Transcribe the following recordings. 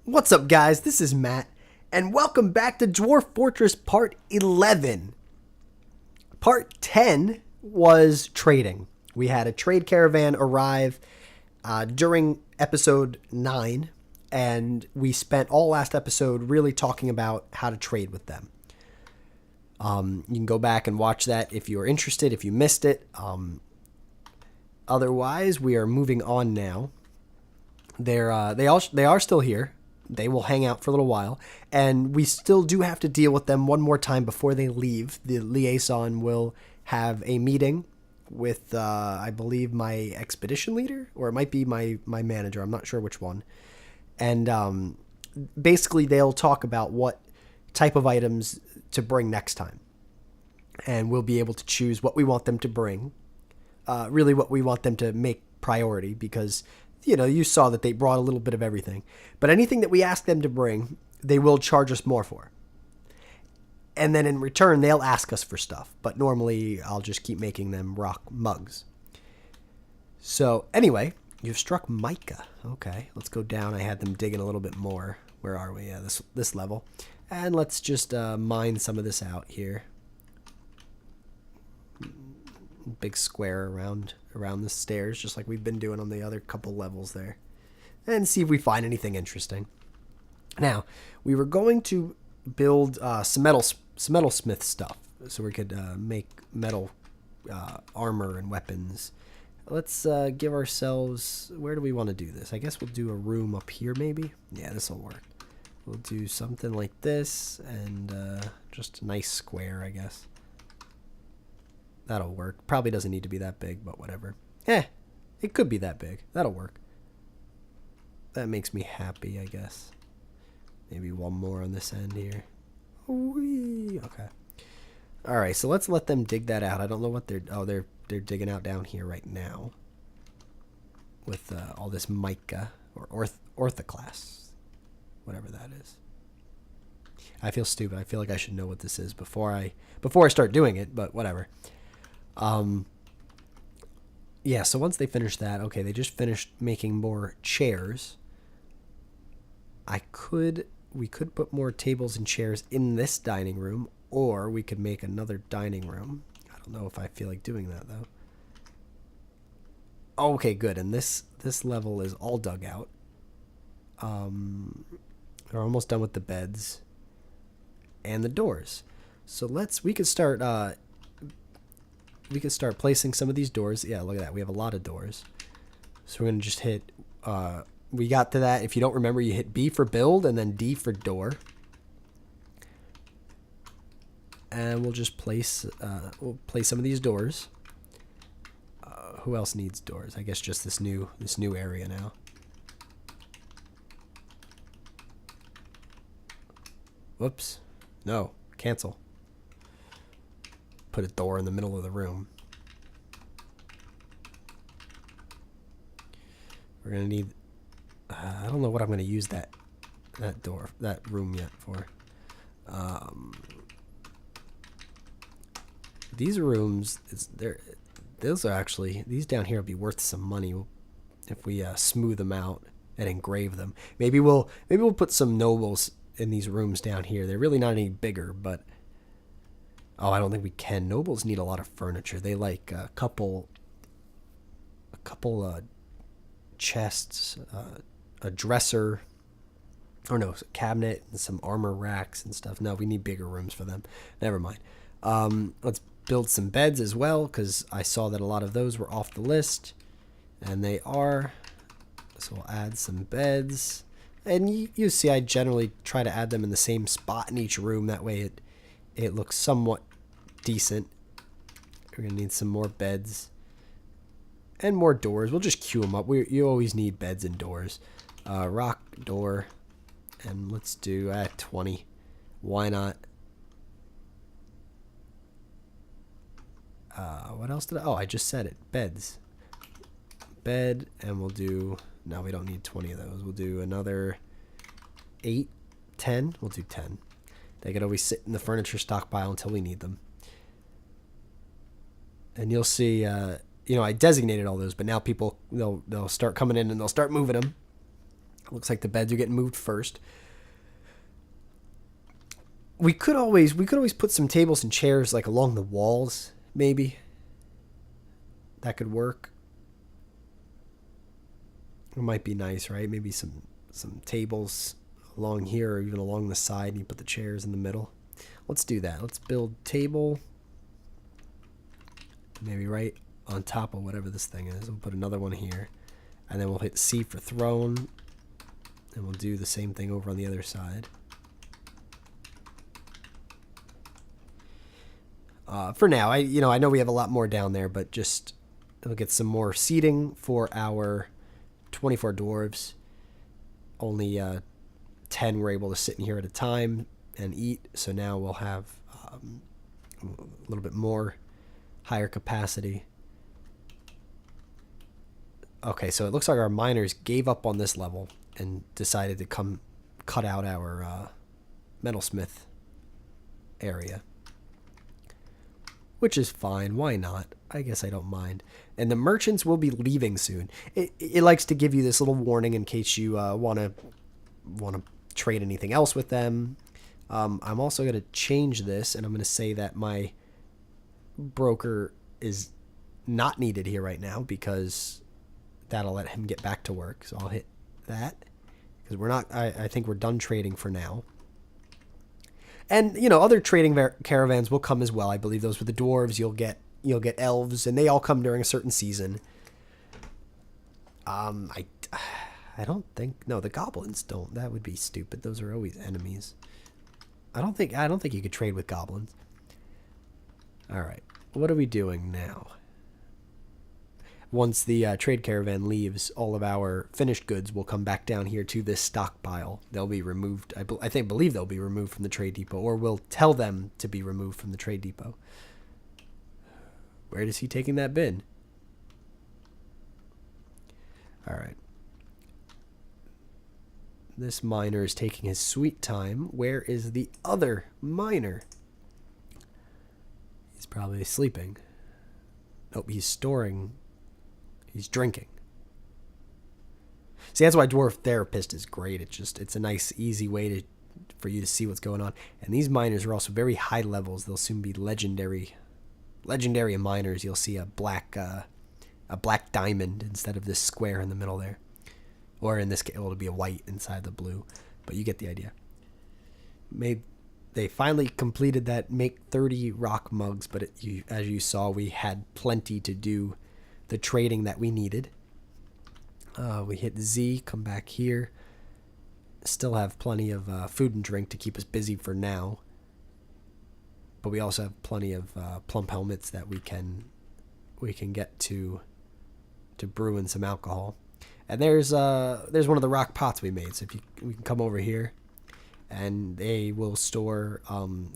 What's up, guys? This is Matt, and welcome back to Dwarf Fortress Part 11. Part 10 was trading. We had a trade caravan arrive during episode 9, and we spent all last episode really talking about how to trade with them. You can go back and watch that if you're interested, if you missed it. Otherwise, we are moving on now. They are still here. They will hang out for a little while, and we still do have to deal with them one more time before they leave. The liaison will have a meeting with, I believe, my expedition leader, or it might be my manager. I'm not sure which one. And basically, they'll talk about what type of items to bring next time, and we'll be able to choose what we want them to bring. Really, what we want them to make priority, because you saw that they brought a little bit of everything. But anything that we ask them to bring, they will charge us more for. And then in return, they'll ask us for stuff. But normally, I'll just keep making them rock mugs. So anyway, you've struck mica. Okay, let's go down. I had them digging a little bit more. Where are we? Yeah, this level. And let's just mine some of this out here. Big square around the stairs, just like we've been doing on the other couple levels there, and see if we find anything interesting. Now, we were going to build some metalsmith stuff, so we could make metal armor and weapons. Let's give ourselves, where do we want to do this? I guess we'll do a room up here, maybe. Yeah, this will work. We'll do something like this, and just a nice square, I guess. That'll work. Probably doesn't need to be that big, but whatever. It could be that big. That'll work. That makes me happy, I guess. Maybe one more on this end here. Whee! Okay. All right, so let's let them dig that out. I don't know what they're digging out down here right now with all this mica or orthoclast, whatever that is. I feel stupid. I feel like I should know what this is before I start doing it, but whatever. Yeah, so once they finish that, okay, they just finished making more chairs. We could put more tables and chairs in this dining room, or we could make another dining room. I don't know if I feel like doing that, though. Okay, good, and this level is all dug out. We're almost done with the beds and the doors. So we could start placing some of these doors. Yeah, look at that. We have a lot of doors. So we're going to just hit, we got to that. If you don't remember, you hit B for build and then D for door. And we'll just place some of these doors. Who else needs doors? I guess just this new area now. Whoops. No, cancel. Put a door in the middle of the room. We're gonna need, I don't know what I'm gonna use that room yet for. These rooms, those down here will be worth some money if we smooth them out and engrave them. Maybe we'll put some nobles in these rooms down here. They're really not any bigger, but I don't think we can. Nobles need a lot of furniture. They like a couple chests, a dresser, or no, a cabinet, and some armor racks and stuff. No, we need bigger rooms for them. Never mind. Let's build some beds as well, because I saw that a lot of those were off the list, and they are. So we'll add some beds. And you see I generally try to add them in the same spot in each room. That way it looks somewhat decent. We're going to need some more beds and more doors. We'll just queue them up. You always need beds and doors. Rock door. And let's do 20. Why not? What else did I just said it. Beds. Bed, and we'll do, no, we don't need 20 of those. We'll do another 8, 10. We'll do 10. They could always sit in the furniture stockpile until we need them. And you'll see, I designated all those, but now people, they'll start coming in and they'll start moving them. Looks like the beds are getting moved first. We could always put some tables and chairs like along the walls, maybe. That could work. It might be nice, right? Maybe some tables along here or even along the side, and you put the chairs in the middle. Let's do that. Let's build table. Maybe right on top of whatever this thing is. We'll put another one here. And then we'll hit C for throne. And we'll do the same thing over on the other side. For now, I know we have a lot more down there, but just we'll get some more seating for our 24 dwarves. Only 10 were able to sit in here at a time and eat, so now we'll have a little bit more, higher capacity. Okay, so it looks like our miners gave up on this level and decided to come cut out our metalsmith area. Which is fine. Why not? I guess I don't mind. And the merchants will be leaving soon. It likes to give you this little warning in case you want to trade anything else with them. I'm also going to change this, and I'm going to say that my broker is not needed here right now because that'll let him get back to work. So I'll hit that because we're not. I think we're done trading for now. And other trading caravans will come as well. I believe those were the dwarves. You'll get elves, and they all come during a certain season. I don't think the goblins don't. That would be stupid. Those are always enemies. I don't think you could trade with goblins. All right, what are we doing now? Once the trade caravan leaves, all of our finished goods will come back down here to this stockpile. They'll be removed. I believe they'll be removed from the trade depot, or we'll tell them to be removed from the trade depot. Where is he taking that bin? All right. This miner is taking his sweet time. Where is the other miner? He's probably sleeping. Nope, he's storing. He's drinking. See, that's why Dwarf Therapist is great. It's a nice, easy way for you to see what's going on. And these miners are also very high levels. They'll soon be legendary miners. You'll see a black diamond instead of this square in the middle there, or in this case, it'll be a white inside the blue. But you get the idea. They finally completed that make 30 rock mugs, but as you saw, we had plenty to do the trading that we needed. We hit Z, come back here. Still have plenty of food and drink to keep us busy for now. But we also have plenty of plump helmets that we can get to brew in some alcohol. And there's one of the rock pots we made. So we can come over here, and they will store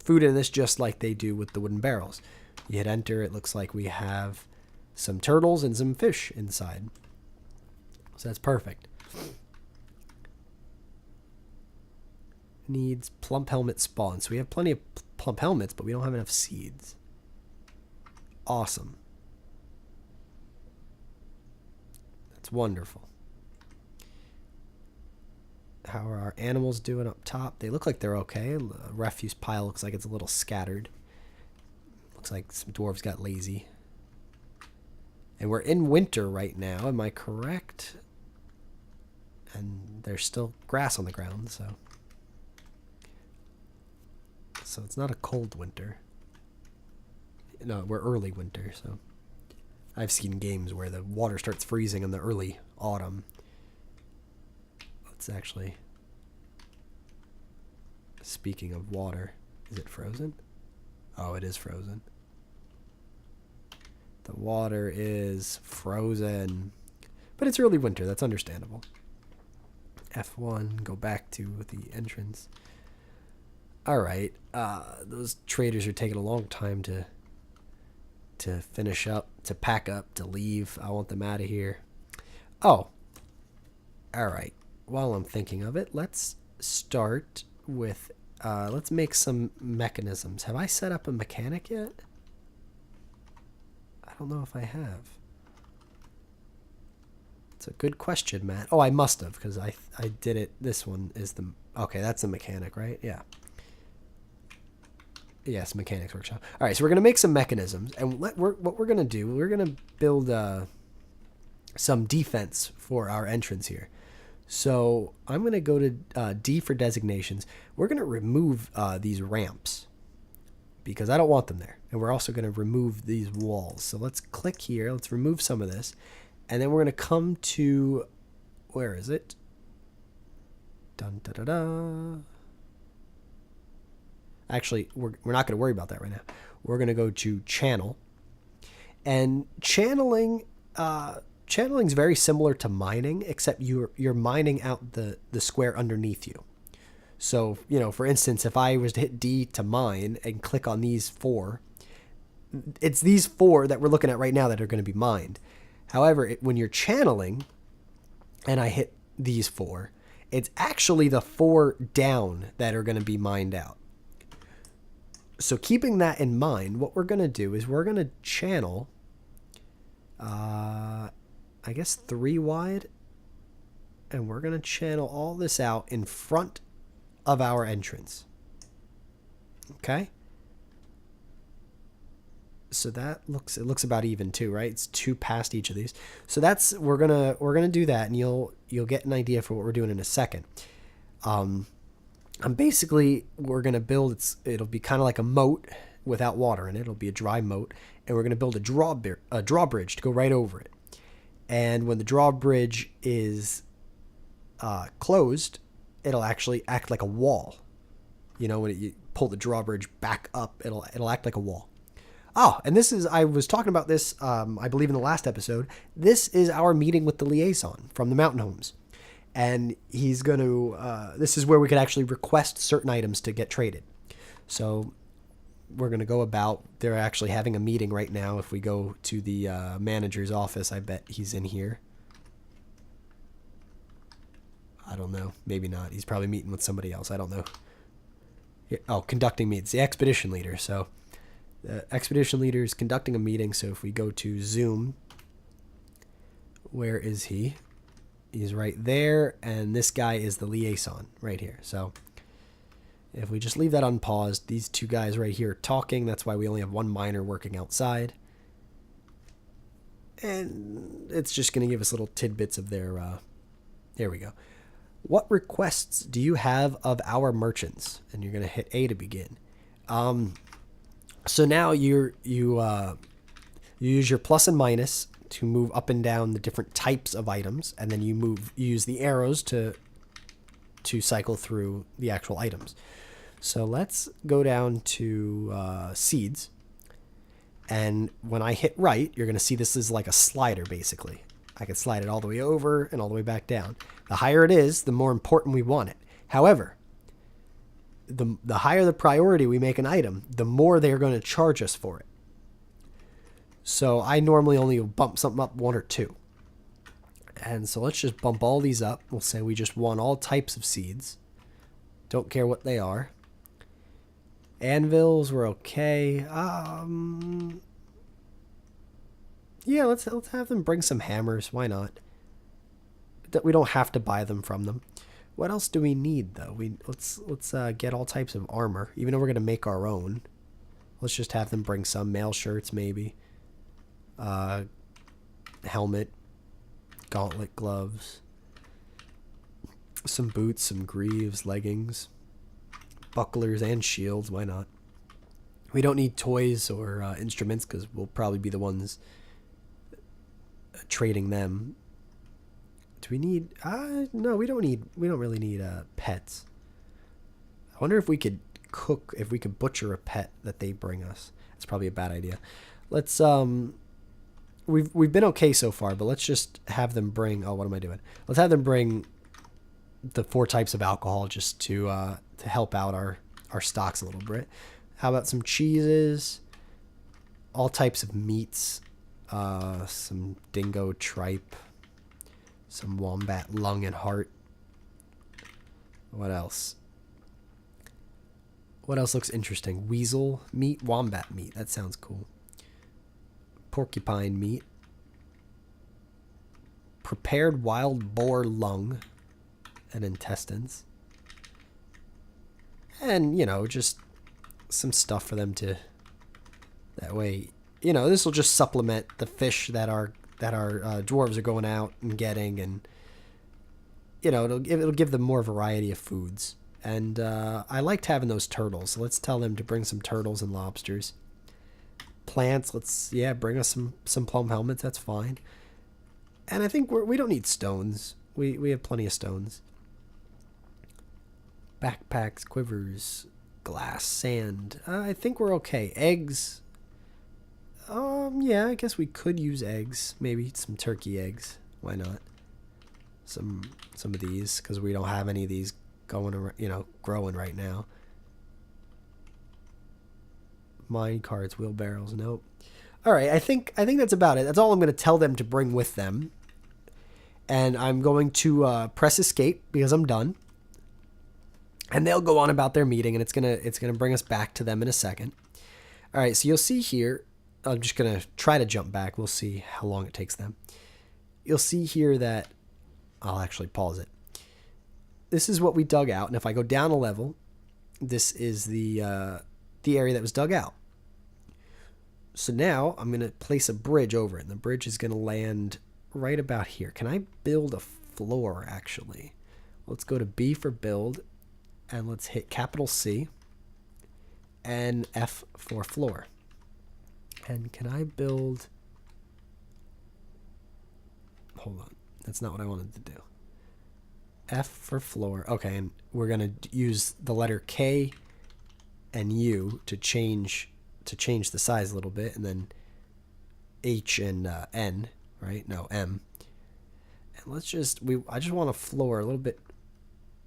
food in this just like they do with the wooden barrels. You hit enter. It looks like we have some turtles and some fish inside. So that's perfect. Needs plump helmet spawn. So we have plenty of plump helmets, but we don't have enough seeds. Awesome. That's wonderful. How are our animals doing up top? They look like they're okay. The refuse pile looks like it's a little scattered. Looks like some dwarves got lazy. And we're in winter right now, am I correct? And there's still grass on the ground, so it's not a cold winter. No, we're early winter, so I've seen games where the water starts freezing in the early autumn. Let's actually, speaking of water, is it frozen? Oh, it is frozen. The water is frozen. But it's early winter. That's understandable. F1, go back to the entrance. All right. Those traders are taking a long time to finish up, to pack up, to leave. I want them out of here. Oh. All right. While I'm thinking of it, let's start with, let's make some mechanisms. Have I set up a mechanic yet? I don't know if I have. It's a good question, Matt. Oh, I must have, because I did it. This one is the... Okay, that's the mechanic, right? Yeah. Yes, mechanics workshop. All right, so we're going to make some mechanisms. And what we're going to do, we're going to build some defense for our entrance here. So I'm going to go to D for designations. We're going to remove these ramps because I don't want them there. And we're also going to remove these walls. So let's click here. Let's remove some of this. And then we're going to come to, where is it? Dun, da, da, da. Actually, we're not going to worry about that right now. We're going to go to channel. And channeling is very similar to mining, except you're mining out the square underneath you. So, you know, for instance, if I was to hit D to mine and click on these 4, it's these 4 that we're looking at right now that are going to be mined. However, when you're channeling and I hit these 4, it's actually the 4 down that are going to be mined out. So keeping that in mind, what we're going to do is we're going to channel, I guess 3 wide, and we're going to channel all this out in front of our entrance. Okay? So that looks, it looks about even too, right? It's 2 past each of these. So that's, we're gonna do that, and you'll get an idea for what we're doing in a second. We're gonna build, it'll be kind of like a moat without water in it. It'll be a dry moat, and we're gonna build a drawbridge to go right over it. And when the drawbridge is closed, it'll actually act like a wall. You know, when you pull the drawbridge back up, it'll act like a wall. Oh, and this is, I was talking about this, I believe in the last episode. This is our meeting with the liaison from the mountain homes. And he's going to, this is where we could actually request certain items to get traded. So we're going to go about, they're actually having a meeting right now. If we go to the manager's office, I bet he's in here. I don't know. Maybe not. He's probably meeting with somebody else. I don't know. Oh, conducting meetings. The expedition leader. So the expedition leader is conducting a meeting. So if we go to Zoom, where is he? He's right there. And this guy is the liaison right here. So if we just leave that unpaused, these 2 guys right here are talking. That's why we only have 1 miner working outside. And it's just going to give us little tidbits of their, there we go. What requests do you have of our merchants? And you're going to hit A to begin. So now you use your plus and minus to move up and down the different types of items, and then you use the arrows to cycle through the actual items. So let's go down to seeds, and when I hit right, you're going to see this is like a slider basically. I can slide it all the way over and all the way back down. The higher it is, the more important we want it. However, the higher the priority we make an item, the more they're going to charge us for it. So I normally only bump something up 1 or 2. And so let's just bump all these up. We'll say we just want all types of seeds. Don't care what they are. Anvils, we're okay. Yeah, let's have them bring some hammers. Why not? We don't have to buy them from them. What else do we need though? Let's get all types of armor, even though we're gonna make our own. Let's just have them bring some mail shirts, maybe. Helmet, gauntlet gloves, some boots, some greaves, leggings, bucklers, and shields. Why not? We don't need toys or instruments because we'll probably be the ones trading them. Do we need no, we don't really need pets. I wonder if we could butcher a pet that they bring us. That's probably a bad idea. Let's we've been okay so far, but let's just have them bring, oh, what am I doing? Let's have them bring the 4 types of alcohol just to help out our stocks a little bit. How about some cheeses, all types of meats, some dingo tripe, some wombat lung and heart. What else? What else looks interesting? Weasel meat, wombat meat. That sounds cool. Porcupine meat. prepared wild boar lung and intestines. And, you know, just some stuff for them to... That way, you know, this will just supplement the fish that our dwarves are going out and getting, and you know, it'll give them more variety of foods. And I liked having those turtles, so let's tell them to bring some turtles and lobsters. Plants, bring us some plum helmets. That's fine. And I think we don't need stones. We have plenty of stones. Backpacks, quivers, glass, sand. I think we're okay. Eggs. Yeah, I guess we could use eggs. Maybe some turkey eggs. Why not? Some of these, because we don't have any of these going, you know, growing right now. Mine carts, wheelbarrows. Nope. All right, I think that's about it. That's all I'm going to tell them to bring with them. And I'm going to press escape because I'm done. And they'll go on about their meeting, and it's gonna bring us back to them in a second. All right, so you'll see here. I'm just gonna try to jump back. We'll see how long it takes them. You'll see here that I'll actually pause it. This is what we dug out, and if I go down a level, this is the area that was dug out. So now I'm gonna place a bridge over it, and the bridge is gonna land right about here. Can I build a floor? Actually, let's go to B for build. And let's hit capital C and F for floor. And can I build... Hold on. That's not what I wanted to do. F for floor. Okay, and we're going to use the letter K and U to change the size a little bit. And then H and N, right? No, M. And let's just... I just want a floor a little bit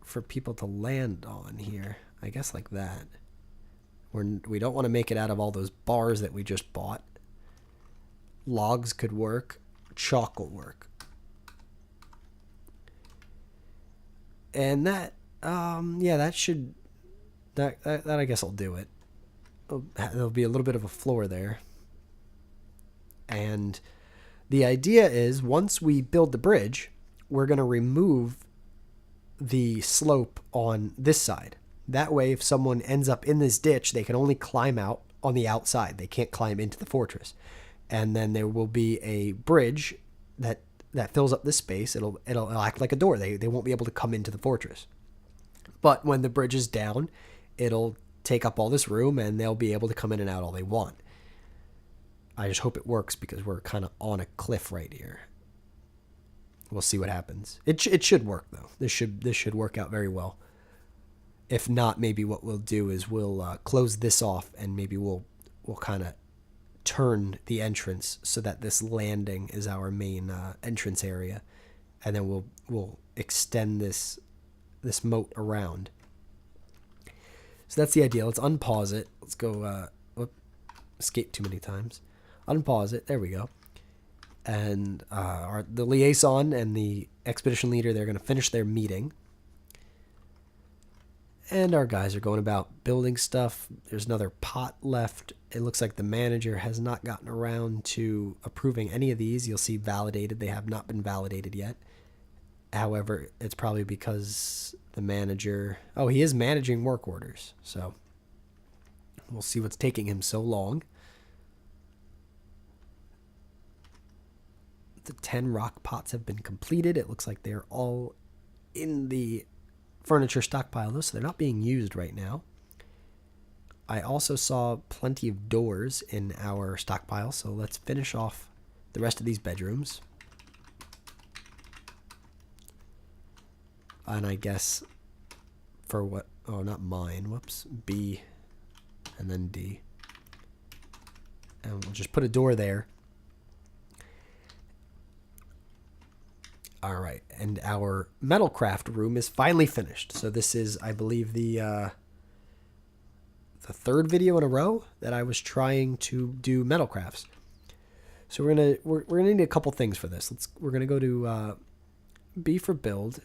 for people to land on here. I guess like that. We don't want to make it out of all those bars that we just bought. Logs could work. Chalk will work. And that, yeah, that should, that I guess will do it. There'll be a little bit of a floor there. And the idea is once we build the bridge, we're going to remove the slope on this side. That way, if someone ends up in this ditch, they can only climb out on the outside. They can't climb into the fortress. And then there will be a bridge that fills up this space. It'll act like a door. They won't be able to come into the fortress. But when the bridge is down, it'll take up all this room and they'll be able to come in and out all they want. I just hope it works because we're kind of on a cliff right here. We'll see what happens. It should work though. This should work out very well. If not, maybe what we'll do is we'll close this off and maybe we'll kind of turn the entrance so that this landing is our main entrance area, and then we'll extend this moat around. So that's the idea. Let's unpause it. Let's go. Escape too many times. Unpause it. There we go. And the liaison and the expedition leader, they're going to finish their meeting. And our guys are going about building stuff. There's another pot left. It looks like the manager has not gotten around to approving any of these. You'll see validated. They have not been validated yet. However, it's probably because the manager... Oh, he is managing work orders. So we'll see what's taking him so long. The 10 rock pots have been completed. It looks like they're all in the furniture stockpile, though, so they're not being used right now. I also saw plenty of doors in our stockpile, so let's finish off the rest of these bedrooms. And I guess for what... Oh, not mine. Whoops. B and then D. And we'll just put a door there. All right, and our metalcraft room is finally finished. So this is, I believe, the third video in a row that I was trying to do metalcrafts. So we're gonna need a couple things for this. We're gonna go to B for build,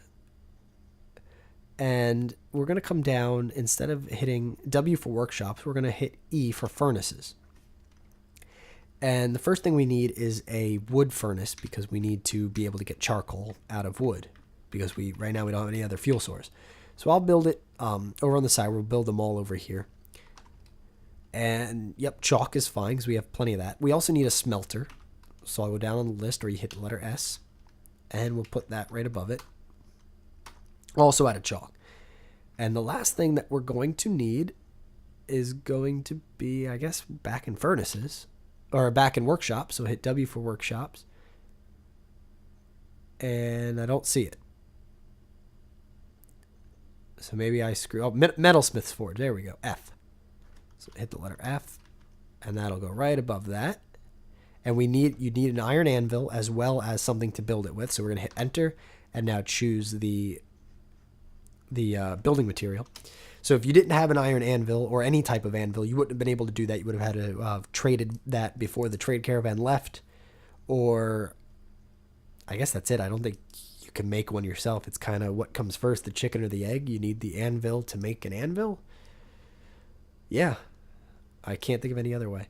and we're gonna come down. Instead of hitting W for workshops, we're gonna hit E for furnaces. And the first thing we need is a wood furnace because we need to be able to get charcoal out of wood because right now we don't have any other fuel source. So I'll build it over on the side. We'll build them all over here. And yep, chalk is fine because we have plenty of that. We also need a smelter. So I'll go down on the list, or you hit the letter S, and we'll put that right above it. Also out of chalk. And the last thing that we're going to need is going to be, I guess, back in furnaces. Or back in workshops, so hit W for workshops. And I don't see it. So maybe I screw... Oh, Metalsmith's Forge. There we go. F. So hit the letter F. And that'll go right above that. And you need an iron anvil as well as something to build it with. So we're going to hit Enter. And now choose the building material. So if you didn't have an iron anvil or any type of anvil, you wouldn't have been able to do that. You would have had to traded that before the trade caravan left. Or I guess that's it. I don't think you can make one yourself. It's kind of what comes first, the chicken or the egg. You need the anvil to make an anvil. Yeah. I can't think of any other way.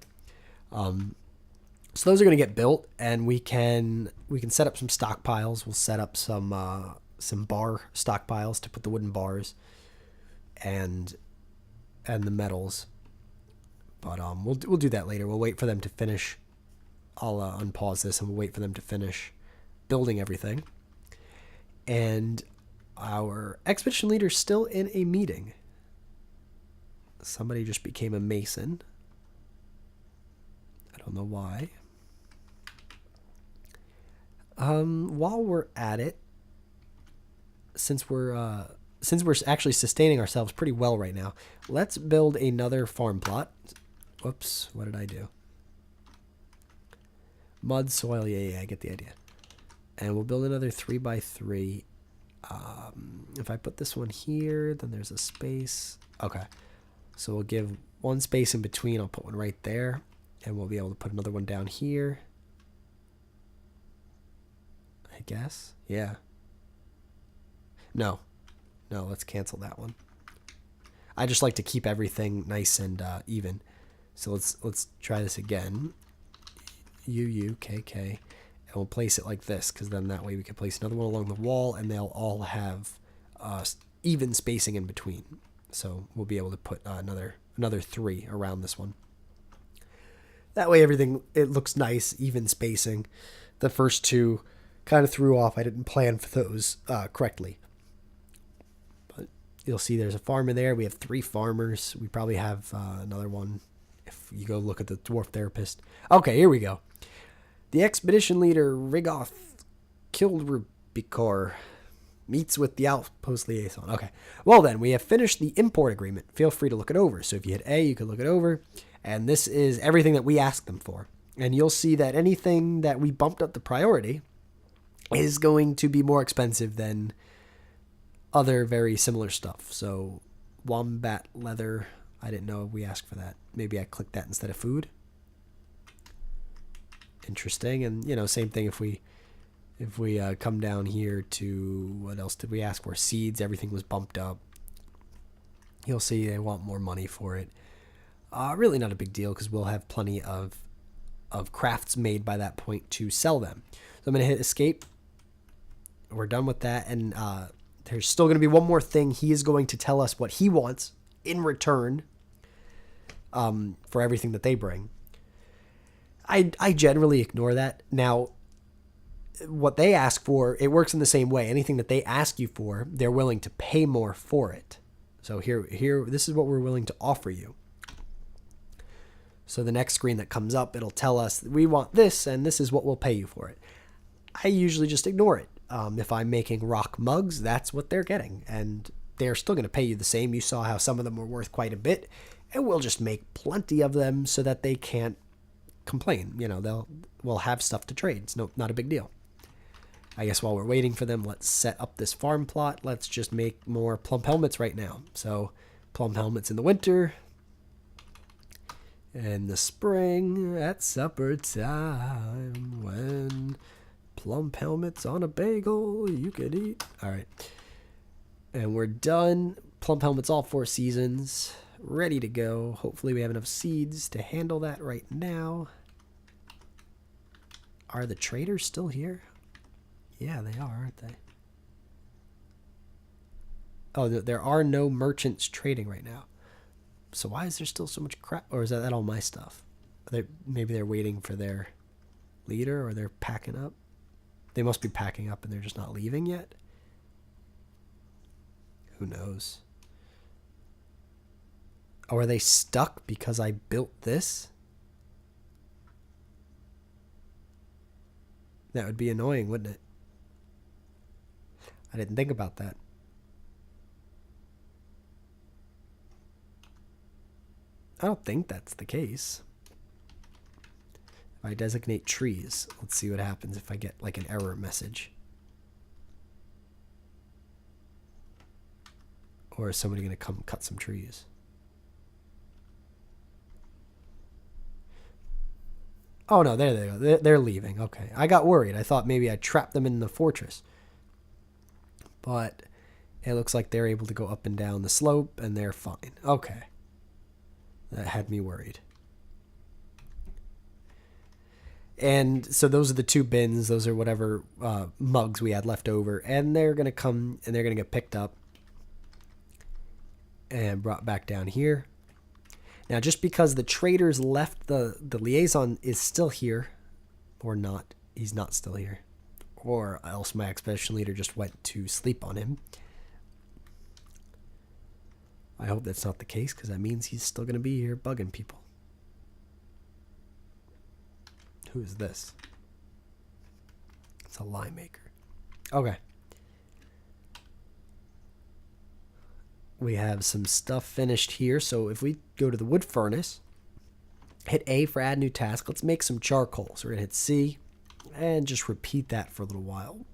So those are going to get built, and we can set up some stockpiles. We'll set up some bar stockpiles to put the wooden bars and the metals. But we'll do that later. We'll wait for them to finish. I'll unpause this and we'll wait for them to finish building everything. And our expedition leader's still in a meeting. Somebody just became a mason. I don't know why. While we're at it, since we're actually sustaining ourselves pretty well right now, let's build another farm plot. Whoops, what did I do? Mud, soil, yeah, I get the idea. And we'll build another 3x3. If I put this one here, then there's a space. Okay, so we'll give one space in between. I'll put one right there, and we'll be able to put another one down here. I guess, yeah. No, let's cancel that one. I just like to keep everything nice and even. So let's try this again. UUKK, and we'll place it like this, because then that way we can place another one along the wall, and they'll all have even spacing in between. So we'll be able to put another 3 around this one. That way it looks nice, even spacing. The first 2 kind of threw off. I didn't plan for those correctly. You'll see there's a farmer there. We have 3 farmers. We probably have another one if you go look at the dwarf therapist. Okay, here we go. The expedition leader, Rigoth Kildrubikor, meets with the outpost liaison. Okay. Well then, we have finished the import agreement. Feel free to look it over. So if you hit A, you can look it over. And this is everything that we asked them for. And you'll see that anything that we bumped up the priority is going to be more expensive than other very similar stuff. So wombat leather, I didn't know we asked for that. Maybe I clicked that instead of food. Interesting. And same thing if we come down here to, what else did we ask for? Seeds, everything was bumped up. You'll see they want more money for it. Really not a big deal because we'll have plenty of crafts made by that point to sell them. So I'm going to hit escape. We're done with that, and there's still going to be one more thing. He is going to tell us what he wants in return for everything that they bring. I generally ignore that. Now, what they ask for, it works in the same way. Anything that they ask you for, they're willing to pay more for it. So here, this is what we're willing to offer you. So the next screen that comes up, it'll tell us we want this, and this is what we'll pay you for it. I usually just ignore it. If I'm making rock mugs, that's what they're getting, and they're still going to pay you the same. You saw how some of them were worth quite a bit, and we'll just make plenty of them so that they can't complain. We'll have stuff to trade. It's not a big deal. I guess while we're waiting for them, let's set up this farm plot. Let's just make more plump helmets right now. So plump helmets in the winter. In the spring, at supper time, when plump helmets on a bagel you could eat. All right. And we're done. Plump helmets all 4 seasons. Ready to go. Hopefully we have enough seeds to handle that right now. Are the traders still here? Yeah, they are, aren't they? Oh, there are no merchants trading right now. So why is there still so much crap? Or is that all my stuff? Maybe they're waiting for their leader, or they're packing up. They must be packing up and they're just not leaving yet. Who knows? Oh, are they stuck because I built this? That would be annoying, wouldn't it? I didn't think about that. I don't think that's the case. If I designate trees, let's see what happens if I get like an error message. Or is somebody going to come cut some trees? Oh no, there they go. They're leaving. Okay. I got worried. I thought maybe I trapped them in the fortress. But it looks like they're able to go up and down the slope and they're fine. Okay. That had me worried. And so those are the 2 bins. Those are whatever mugs we had left over. And they're going to come and they're going to get picked up and brought back down here. Now, just because the traders left, the liaison is still here, or not. He's not still here. Or else my expedition leader just went to sleep on him. I hope that's not the case, because that means he's still going to be here bugging people. Who is this? It's a lie maker. Okay. We have some stuff finished here. So if we go to the wood furnace, hit A for add new task. Let's make some charcoal. So we're going to hit C and just repeat that for a little while.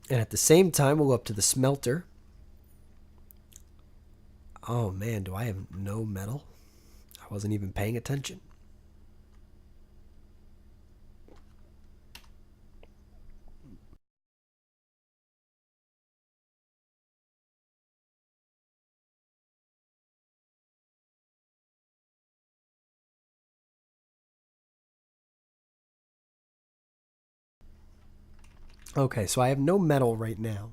And at the same time, we'll go up to the smelter. Oh man, do I have no metal? I wasn't even paying attention. Okay, so I have no metal right now.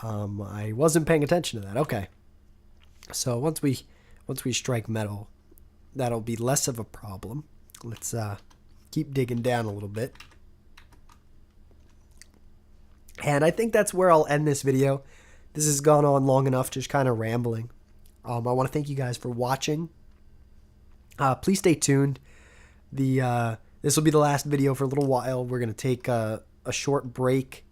I wasn't paying attention to that. Okay. So once we strike metal, that'll be less of a problem. Let's keep digging down a little bit. And I think that's where I'll end this video. This has gone on long enough, just kind of rambling. I want to thank you guys for watching. Please stay tuned. This will be the last video for a little while. We're going to take a short break.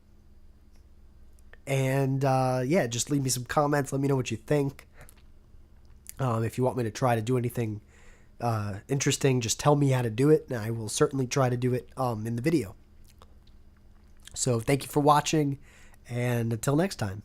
And yeah, just leave me some comments. Let me know what you think. If you want me to try to do anything interesting, just tell me how to do it, and I will certainly try to do it in the video. So thank you for watching, and until next time.